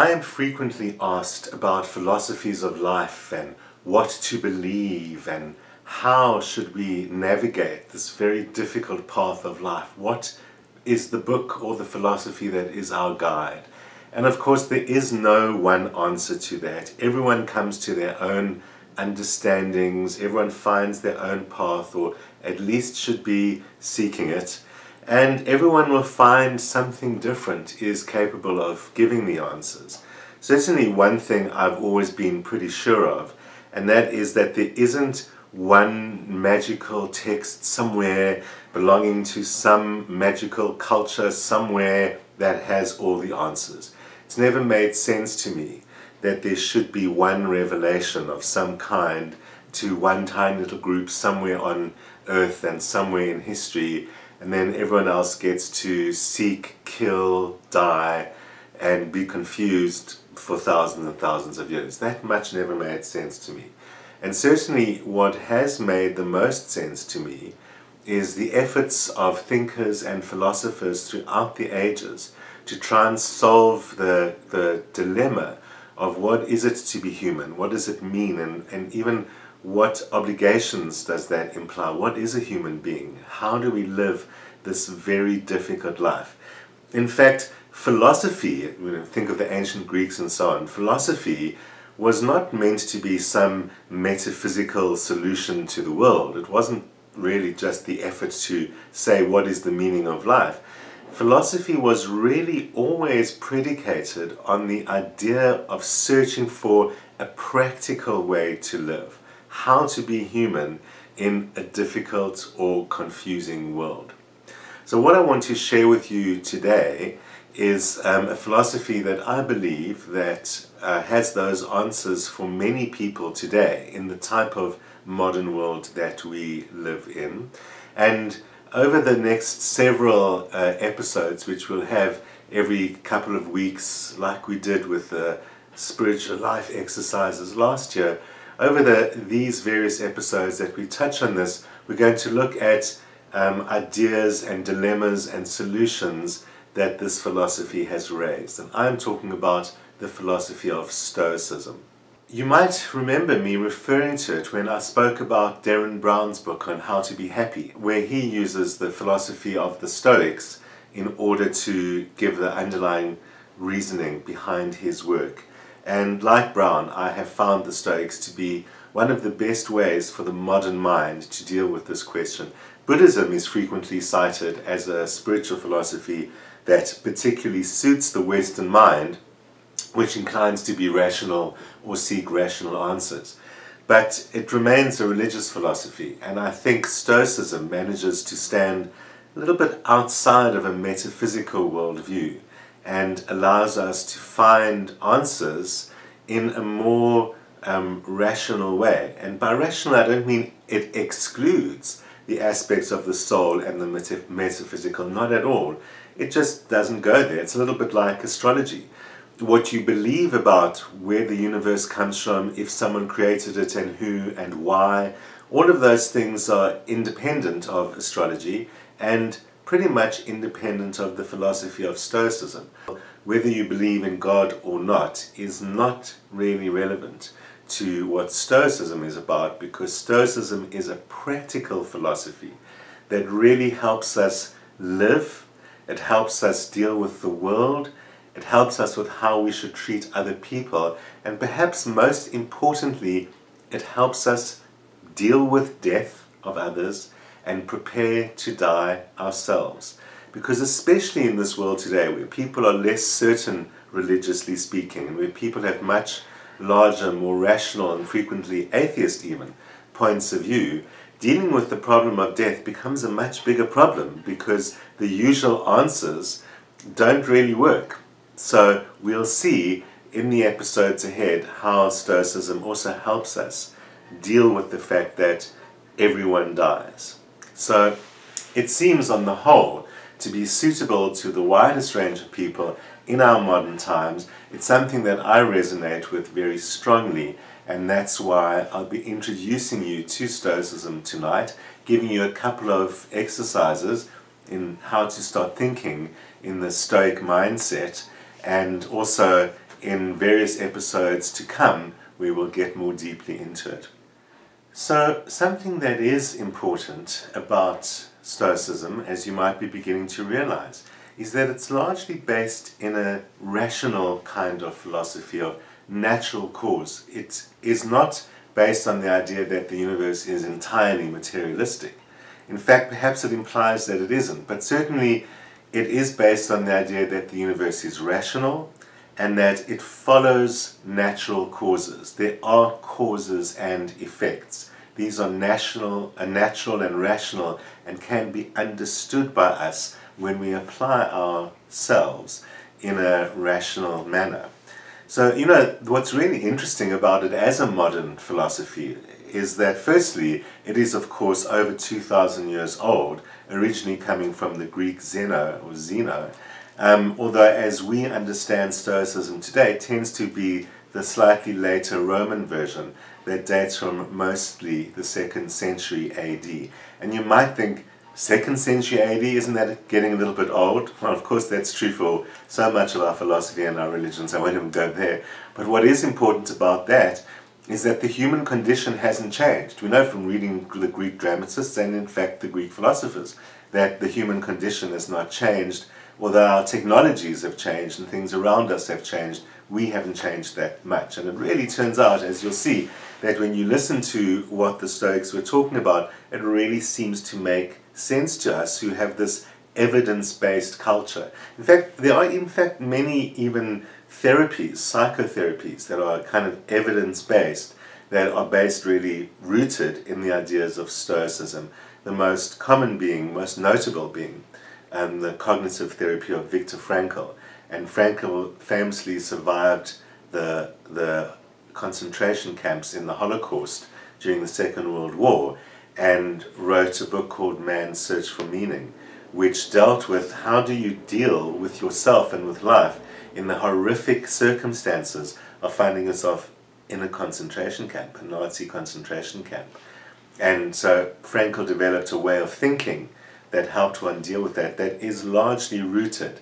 I am frequently asked about philosophies of life and what to believe and how should we navigate this very difficult path of life. What is the book or the philosophy that is our guide? And of course there is no one answer to that. Everyone comes to their own understandings, everyone finds their own path, or at least should be seeking it. And everyone will find something different is capable of giving the answers. Certainly one thing I've always been pretty sure of, and that is that there isn't one magical text somewhere belonging to some magical culture somewhere that has all the answers. It's never made sense to me that there should be one revelation of some kind to one tiny little group somewhere on earth and somewhere in history, and then everyone else gets to seek, kill, die, and be confused for thousands and thousands of years. That much never made sense to me. And certainly what has made the most sense to me is the efforts of thinkers and philosophers throughout the ages to try and solve the dilemma of what is it to be human, what does it mean, and even what obligations does that imply? What is a human being? How do we live this very difficult life? In fact, philosophy, think of the ancient Greeks and so on, philosophy was not meant to be some metaphysical solution to the world. It wasn't really just the effort to say what is the meaning of life. Philosophy was really always predicated on the idea of searching for a practical way to live, how to be human in a difficult or confusing world. So what I want to share with you today is a philosophy that I believe that has those answers for many people today in the type of modern world that we live in. And over the next several episodes, which we'll have every couple of weeks, like we did with the spiritual life exercises last year, over these various episodes that we touch on this, we're going to look at ideas and dilemmas and solutions that this philosophy has raised. And I'm talking about the philosophy of Stoicism. You might remember me referring to it when I spoke about Darren Brown's book on how to be happy, where he uses the philosophy of the Stoics in order to give the underlying reasoning behind his work. And like Brown, I have found the Stoics to be one of the best ways for the modern mind to deal with this question. Buddhism is frequently cited as a spiritual philosophy that particularly suits the Western mind, which inclines to be rational or seek rational answers. But it remains a religious philosophy, and I think Stoicism manages to stand a little bit outside of a metaphysical worldview and allows us to find answers in a more rational way. And by rational, I don't mean it excludes the aspects of the soul and the metaphysical, not at all. It just doesn't go there. It's a little bit like astrology. What you believe about where the universe comes from, if someone created it and who and why, all of those things are independent of astrology and pretty much independent of the philosophy of Stoicism. Whether you believe in God or not is not really relevant to what Stoicism is about, because Stoicism is a practical philosophy that really helps us live, it helps us deal with the world, it helps us with how we should treat other people, and perhaps most importantly, it helps us deal with death of others and prepare to die ourselves. Because especially in this world today, where people are less certain religiously speaking, and where people have much larger, more rational, and frequently atheist even, points of view, dealing with the problem of death becomes a much bigger problem because the usual answers don't really work. So we'll see in the episodes ahead how Stoicism also helps us deal with the fact that everyone dies. So it seems on the whole to be suitable to the widest range of people in our modern times. It's something that I resonate with very strongly, and that's why I'll be introducing you to Stoicism tonight, giving you a couple of exercises in how to start thinking in the Stoic mindset, and also in various episodes to come, we will get more deeply into it. So something that is important about Stoicism, as you might be beginning to realize, is that it's largely based in a rational kind of philosophy of natural cause. It is not based on the idea that the universe is entirely materialistic. In fact, perhaps it implies that it isn't, but certainly it is based on the idea that the universe is rational and that it follows natural causes. There are causes and effects. These are natural and rational and can be understood by us when we apply ourselves in a rational manner. So, what's really interesting about it as a modern philosophy is that firstly, it is of course over 2,000 years old, originally coming from the Greek Zeno, although as we understand Stoicism today, it tends to be the slightly later Roman version that dates from mostly the 2nd century AD. And you might think, 2nd century AD, isn't that getting a little bit old? Well, of course that's true for so much of our philosophy and our religions, I won't even go there. But what is important about that is that the human condition hasn't changed. We know from reading the Greek dramatists and in fact the Greek philosophers that the human condition has not changed. Although our technologies have changed and things around us have changed, we haven't changed that much. And it really turns out, as you'll see, that when you listen to what the Stoics were talking about, it really seems to make sense to us who have this evidence-based culture. In fact, there are many even therapies, psychotherapies, that are kind of evidence-based, that are based really rooted in the ideas of Stoicism. The most common being, most notable being, the cognitive therapy of Viktor Frankl. And Frankl famously survived the concentration camps in the Holocaust during the Second World War and wrote a book called Man's Search for Meaning, which dealt with how do you deal with yourself and with life in the horrific circumstances of finding yourself in a concentration camp, a Nazi concentration camp. And so Frankl developed a way of thinking that helped one deal with that, that is largely rooted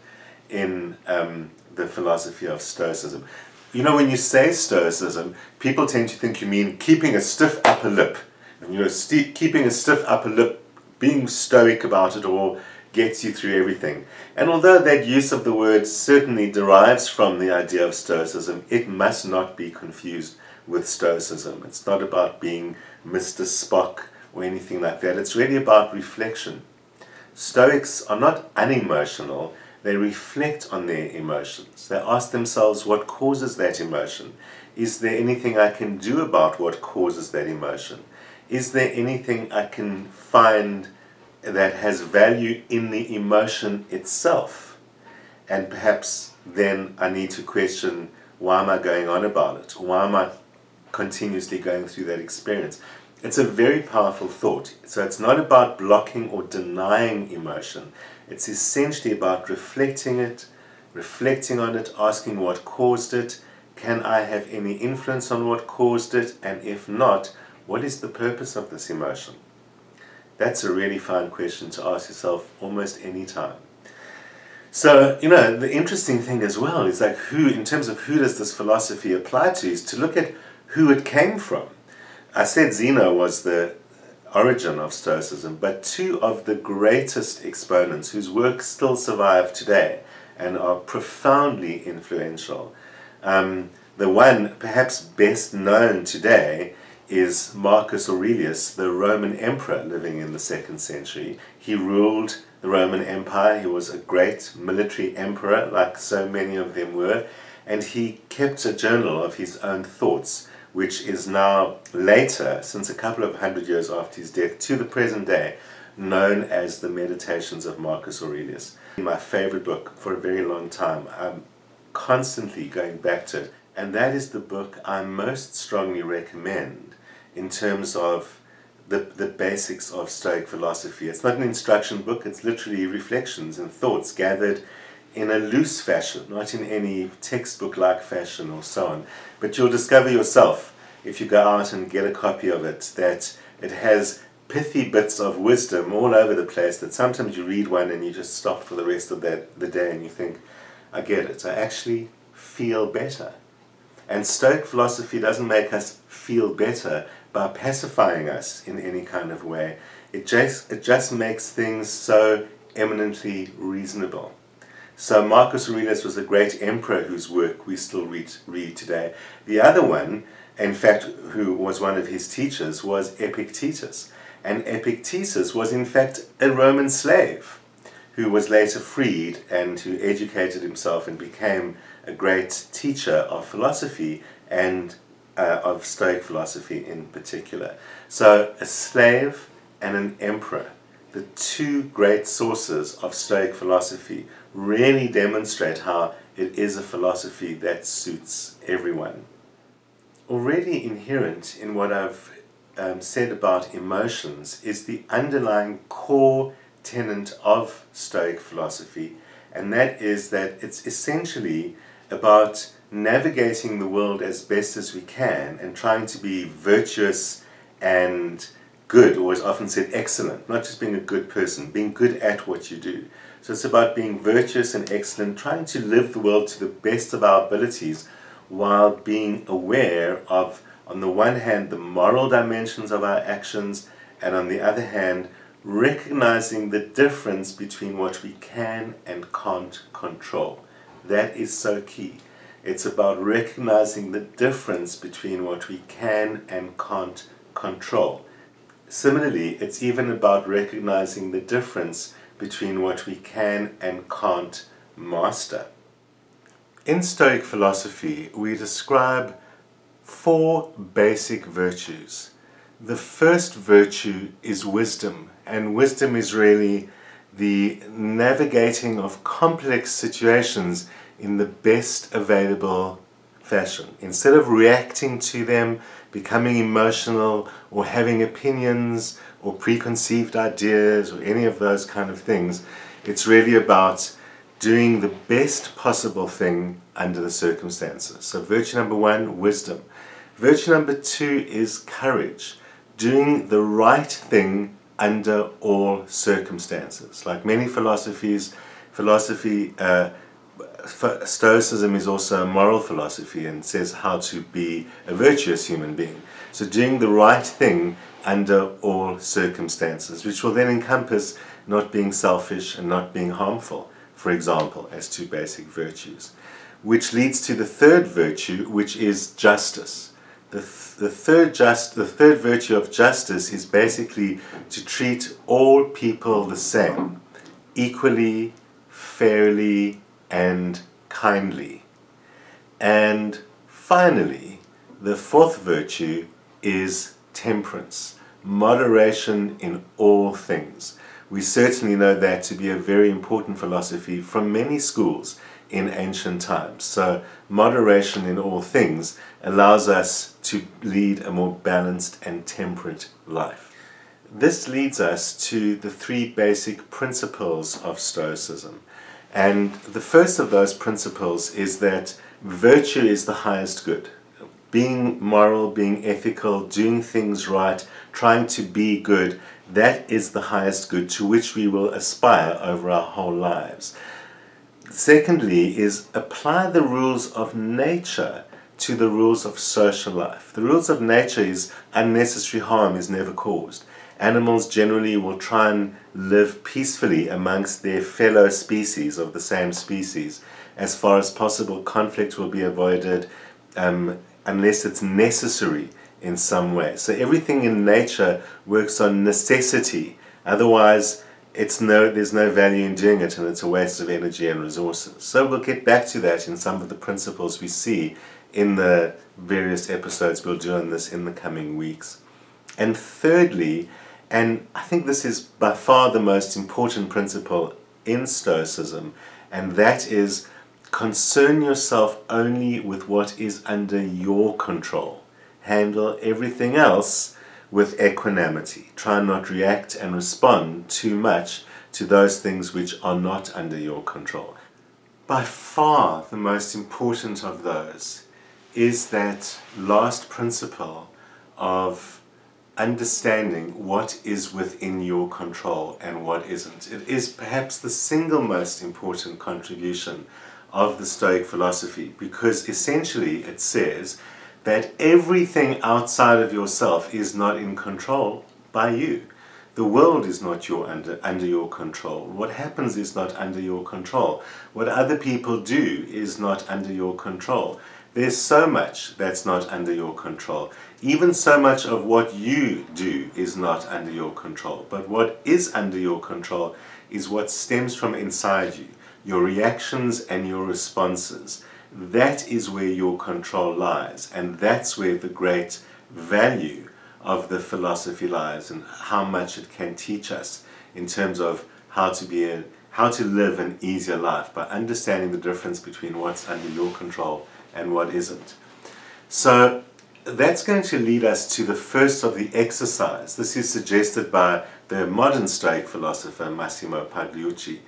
in the philosophy of Stoicism. When you say Stoicism, people tend to think you mean keeping a stiff upper lip. And keeping a stiff upper lip, being stoic about it all, gets you through everything. And although that use of the word certainly derives from the idea of Stoicism, it must not be confused with Stoicism. It's not about being Mr. Spock or anything like that. It's really about reflection. Stoics are not unemotional, they reflect on their emotions. They ask themselves what causes that emotion. Is there anything I can do about what causes that emotion? Is there anything I can find that has value in the emotion itself? And perhaps then I need to question, why am I going on about it? Why am I continuously going through that experience? It's a very powerful thought. So it's not about blocking or denying emotion. It's essentially about reflecting on it, asking what caused it. Can I have any influence on what caused it? And if not, what is the purpose of this emotion? That's a really fine question to ask yourself almost any time. So, the interesting thing as well is like in terms of who does this philosophy apply to, is to look at who it came from. I said Zeno was the origin of Stoicism, but two of the greatest exponents whose work still survive today and are profoundly influential. The one perhaps best known today is Marcus Aurelius, the Roman emperor living in the 2nd century. He ruled the Roman Empire. He was a great military emperor, like so many of them were, and he kept a journal of his own thoughts, which is now later, since a couple of hundred years after his death, to the present day, known as the Meditations of Marcus Aurelius. My favorite book for a very long time. I'm constantly going back to it, and that is the book I most strongly recommend in terms of the basics of Stoic philosophy. It's not an instruction book, it's literally reflections and thoughts gathered in a loose fashion, not in any textbook-like fashion or so on. But you'll discover yourself, if you go out and get a copy of it, that it has pithy bits of wisdom all over the place, that sometimes you read one and you just stop for the rest of the day and you think, I get it. I actually feel better. And Stoic philosophy doesn't make us feel better by pacifying us in any kind of way. It just makes things so eminently reasonable. So Marcus Aurelius was a great emperor whose work we still read today. The other one, in fact, who was one of his teachers, was Epictetus. And Epictetus was in fact a Roman slave who was later freed and who educated himself and became a great teacher of philosophy and of Stoic philosophy in particular. So a slave and an emperor, the two great sources of Stoic philosophy, really demonstrate how it is a philosophy that suits everyone. Already inherent in what I've said about emotions is the underlying core tenet of Stoic philosophy, and that is that it's essentially about navigating the world as best as we can and trying to be virtuous and good, or as often said, excellent, not just being a good person, being good at what you do. So it's about being virtuous and excellent, trying to live the world to the best of our abilities while being aware of, on the one hand, the moral dimensions of our actions, and on the other hand, recognizing the difference between what we can and can't control. That is so key. It's about recognizing the difference between what we can and can't control. Similarly, it's even about recognizing the difference between what we can and can't master. In Stoic philosophy, we describe 4 basic virtues. The first virtue is wisdom, and wisdom is really the navigating of complex situations in the best available fashion. Instead of reacting to them, becoming emotional, or having opinions, or preconceived ideas, or any of those kind of things, it's really about doing the best possible thing under the circumstances. So virtue number 1, wisdom. Virtue number 2 is courage, doing the right thing under all circumstances. Like many philosophies, Stoicism is also a moral philosophy and says how to be a virtuous human being. So doing the right thing under all circumstances, which will then encompass not being selfish and not being harmful, for example, as 2 basic virtues. Which leads to the third virtue, which is justice. The third virtue of justice is basically to treat all people the same, equally, fairly, and kindly. And finally, the fourth virtue is temperance, moderation in all things. We certainly know that to be a very important philosophy from many schools in ancient times. So moderation in all things allows us to lead a more balanced and temperate life. This leads us to the 3 basic principles of Stoicism. And the first of those principles is that virtue is the highest good. Being moral, being ethical, doing things right, trying to be good, that is the highest good to which we will aspire over our whole lives. Secondly is apply the rules of nature to the rules of social life. The rules of nature is unnecessary harm is never caused. Animals generally will try and live peacefully amongst their fellow species of the same species. As far as possible, conflict will be avoided unless it's necessary in some way. So everything in nature works on necessity. Otherwise, there's no value in doing it, and it's a waste of energy and resources. So we'll get back to that in some of the principles we see in the various episodes we'll do on this in the coming weeks. And thirdly, and I think this is by far the most important principle in Stoicism, and that is concern yourself only with what is under your control. Handle everything else with equanimity. Try not react and respond too much to those things which are not under your control. By far the most important of those is that last principle of understanding what is within your control and what isn't. It is perhaps the single most important contribution of the Stoic philosophy, because essentially it says that everything outside of yourself is not in control by you. The world is not under your control. What happens is not under your control. What other people do is not under your control. There's so much that's not under your control. Even so much of what you do is not under your control. But what is under your control is what stems from inside you, your reactions and your responses. That is where your control lies, and that's where the great value of the philosophy lies, and how much it can teach us in terms of how to live an easier life by understanding the difference between what's under your control and what isn't. So that's going to lead us to the first of the exercise. This is suggested by the modern Stoic philosopher Massimo Pagliucci.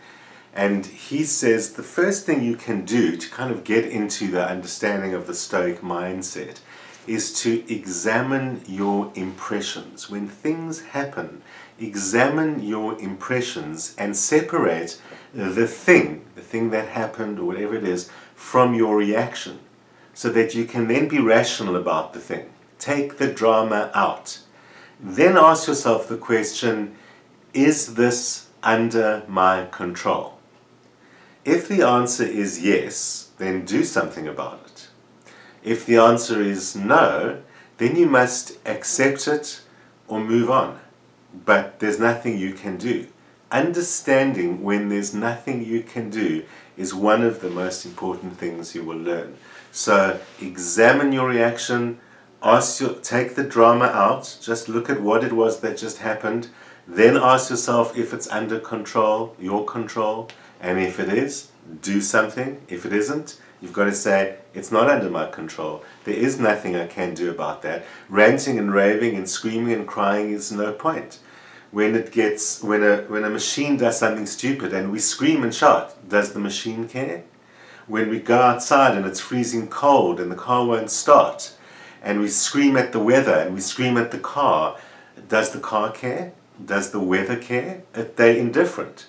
And he says the first thing you can do to kind of get into the understanding of the Stoic mindset is to examine your impressions. When things happen, examine your impressions and separate the thing that happened or whatever it is, from your reaction, so that you can then be rational about the thing. Take the drama out. Then ask yourself the question, is this under my control? If the answer is yes, then do something about it. If the answer is no, then you must accept it or move on. But there's nothing you can do. Understanding when there's nothing you can do is one of the most important things you will learn. So examine your reaction, take the drama out, just look at what it was that just happened, then ask yourself if it's under control, your control, and if it is, do something. If it isn't, you've got to say, it's not under my control. There is nothing I can do about that. Ranting and raving and screaming and crying is no point. When a machine does something stupid and we scream and shout, does the machine care? When we go outside and it's freezing cold and the car won't start, and we scream at the weather and we scream at the car, does the car care? Does the weather care? They're indifferent.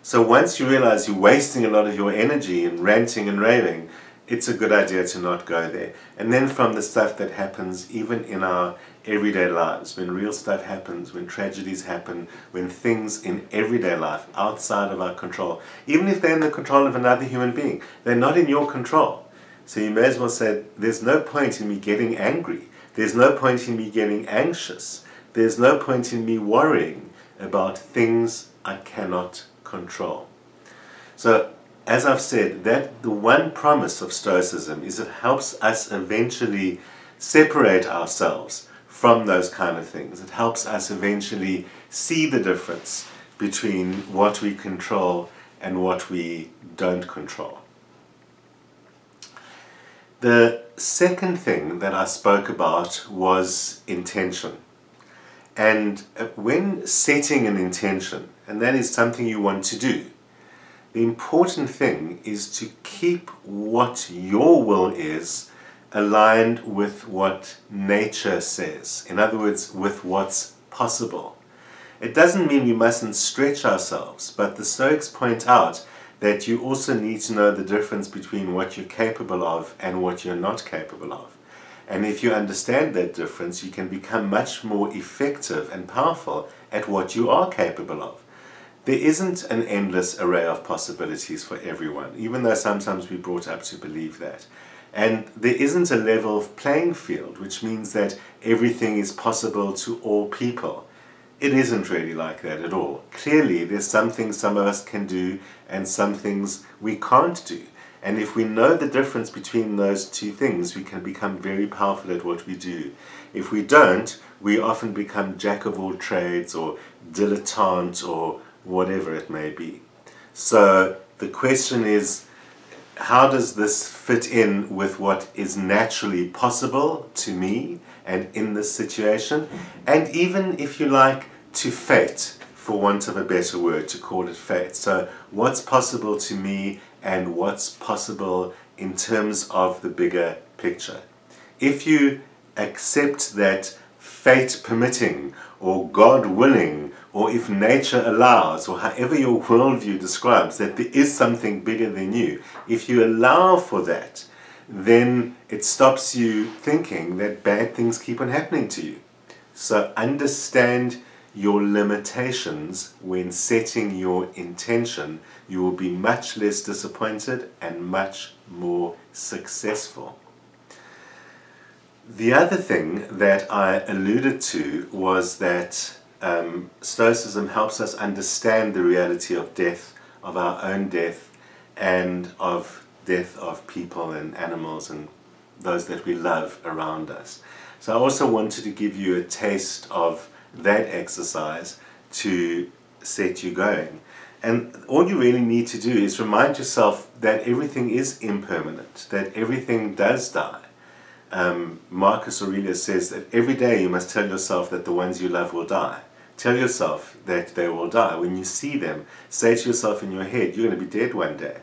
So once you realize you're wasting a lot of your energy in ranting and raving, it's a good idea to not go there. And then from the stuff that happens even in our everyday lives, when real stuff happens, when tragedies happen, when things in everyday life outside of our control, even if they're in the control of another human being, they're not in your control. So you may as well say, there's no point in me getting angry. There's no point in me getting anxious. There's no point in me worrying about things I cannot control. So, as I've said, that the one promise of Stoicism is it helps us eventually separate ourselves from those kind of things. It helps us eventually see the difference between what we control and what we don't control. The second thing that I spoke about was intention. And when setting an intention, and that is something you want to do, the important thing is to keep what your will is aligned with what nature says. In other words, with what's possible. It doesn't mean we mustn't stretch ourselves, but the Stoics point out that you also need to know the difference between what you're capable of and what you're not capable of. And if you understand that difference, you can become much more effective and powerful at what you are capable of. There isn't an endless array of possibilities for everyone, even though sometimes we're brought up to believe that. And there isn't a level playing field, which means that everything is possible to all people. It isn't really like that at all. Clearly, there's some things some of us can do and some things we can't do. And if we know the difference between those two things, we can become very powerful at what we do. If we don't, we often become jack of all trades or dilettante or whatever it may be. So the question is, how does this fit in with what is naturally possible to me and in this situation? And even, if you like, to fate, for want of a better word, to call it fate. So what's possible to me and what's possible in terms of the bigger picture. If you accept that fate permitting, or God willing, or if nature allows, or however your worldview describes, that there is something bigger than you, if you allow for that, then it stops you thinking that bad things keep on happening to you. So understand your limitations when setting your intention. You will be much less disappointed and much more successful. The other thing that I alluded to was that Stoicism helps us understand the reality of death, of our own death, and of death of people and animals and those that we love around us. So I also wanted to give you a taste of that exercise to set you going. And all you really need to do is remind yourself that everything is impermanent, that everything does die. Marcus Aurelius says that every day you must tell yourself that the ones you love will die. Tell yourself that they will die. When you see them, say to yourself in your head, you're going to be dead one day.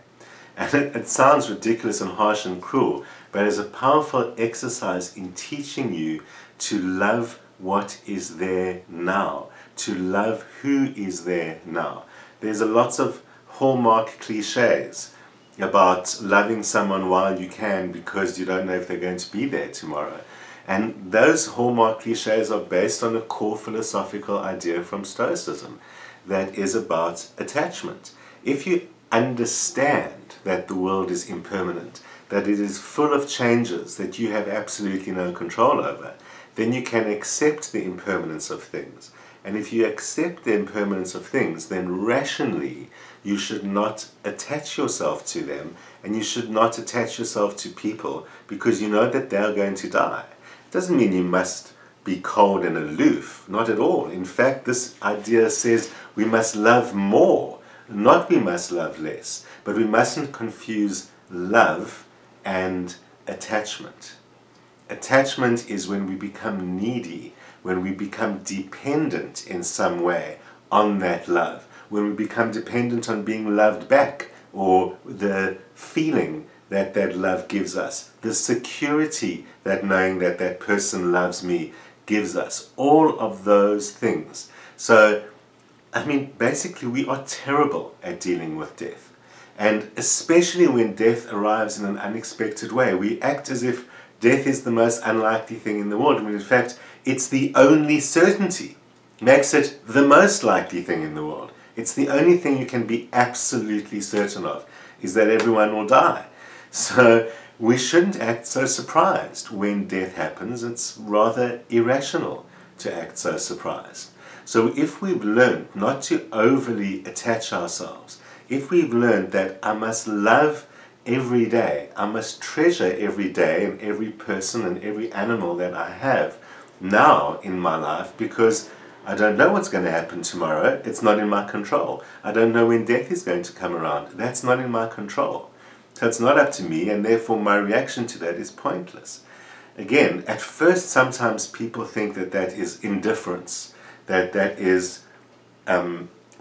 And it sounds ridiculous and harsh and cruel, but it's a powerful exercise in teaching you to love what is there now, to love who is there now. There's a lots of hallmark cliches about loving someone while you can because you don't know if they're going to be there tomorrow. And those hallmark cliches are based on a core philosophical idea from Stoicism that is about attachment. If you understand that the world is impermanent, that it is full of changes that you have absolutely no control over, then you can accept the impermanence of things. And if you accept the impermanence of things, then rationally you should not attach yourself to them, and you should not attach yourself to people because you know that they're going to die. It doesn't mean you must be cold and aloof, not at all. In fact, this idea says we must love more, not we must love less, but we mustn't confuse love and attachment. Attachment is when we become needy, when we become dependent in some way on that love, when we become dependent on being loved back, or the feeling that that love gives us, the security that knowing that that person loves me gives us, all of those things. So, I mean, basically we are terrible at dealing with death. And especially when death arrives in an unexpected way, we act as if death is the most unlikely thing in the world, when in fact it's the only certainty. Makes it the most likely thing in the world. It's the only thing you can be absolutely certain of, is that everyone will die. So we shouldn't act so surprised when death happens. It's rather irrational to act so surprised. So if we've learned not to overly attach ourselves, if we've learned that I must love every day, I must treasure every day and every person and every animal that I have now in my life, because I don't know what's going to happen tomorrow. It's not in my control. I don't know when death is going to come around. That's not in my control. So it's not up to me, and therefore my reaction to that is pointless. Again, at first sometimes people think that that is indifference, that that is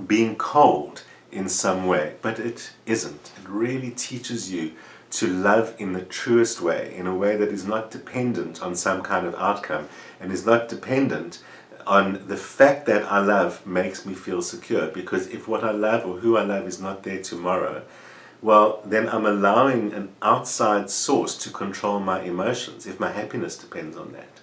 being cold in some way, but it isn't. It really teaches you to love in the truest way, in a way that is not dependent on some kind of outcome, and is not dependent on the fact that I love makes me feel secure. Because if what I love or who I love is not there tomorrow, well, then I'm allowing an outside source to control my emotions, if my happiness depends on that.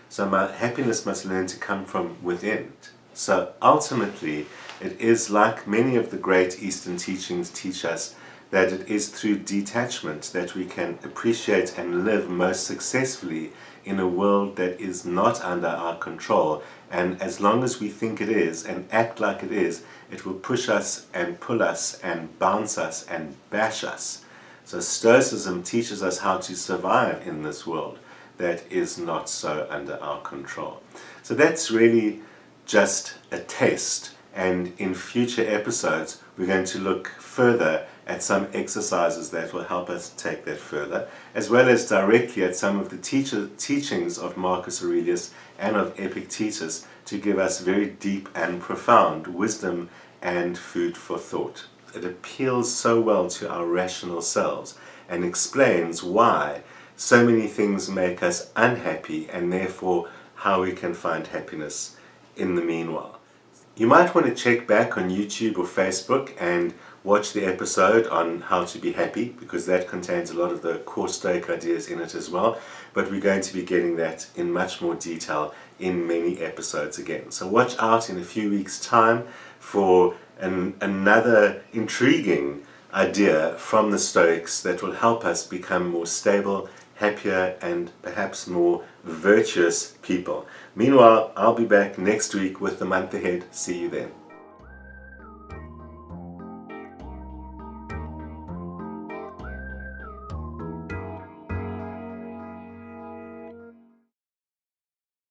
So my happiness must learn to come from within. So ultimately, it is like many of the great Eastern teachings teach us, that it is through detachment that we can appreciate and live most successfully in a world that is not under our control. And as long as we think it is and act like it is, it will push us and pull us and bounce us and bash us. So Stoicism teaches us how to survive in this world that is not so under our control. So that's really just a taste. And in future episodes, we're going to look further at some exercises that will help us take that further, as well as directly at some of the teachings of Marcus Aurelius and of Epictetus, to give us very deep and profound wisdom and food for thought. It appeals so well to our rational selves and explains why so many things make us unhappy, and therefore how we can find happiness in the meanwhile. You might want to check back on YouTube or Facebook and watch the episode on how to be happy, because that contains a lot of the core Stoic ideas in it as well. But we're going to be getting that in much more detail in many episodes again. So watch out in a few weeks' time for another intriguing idea from the Stoics that will help us become more stable, happier, and perhaps more virtuous people. Meanwhile, I'll be back next week with the month ahead. See you then.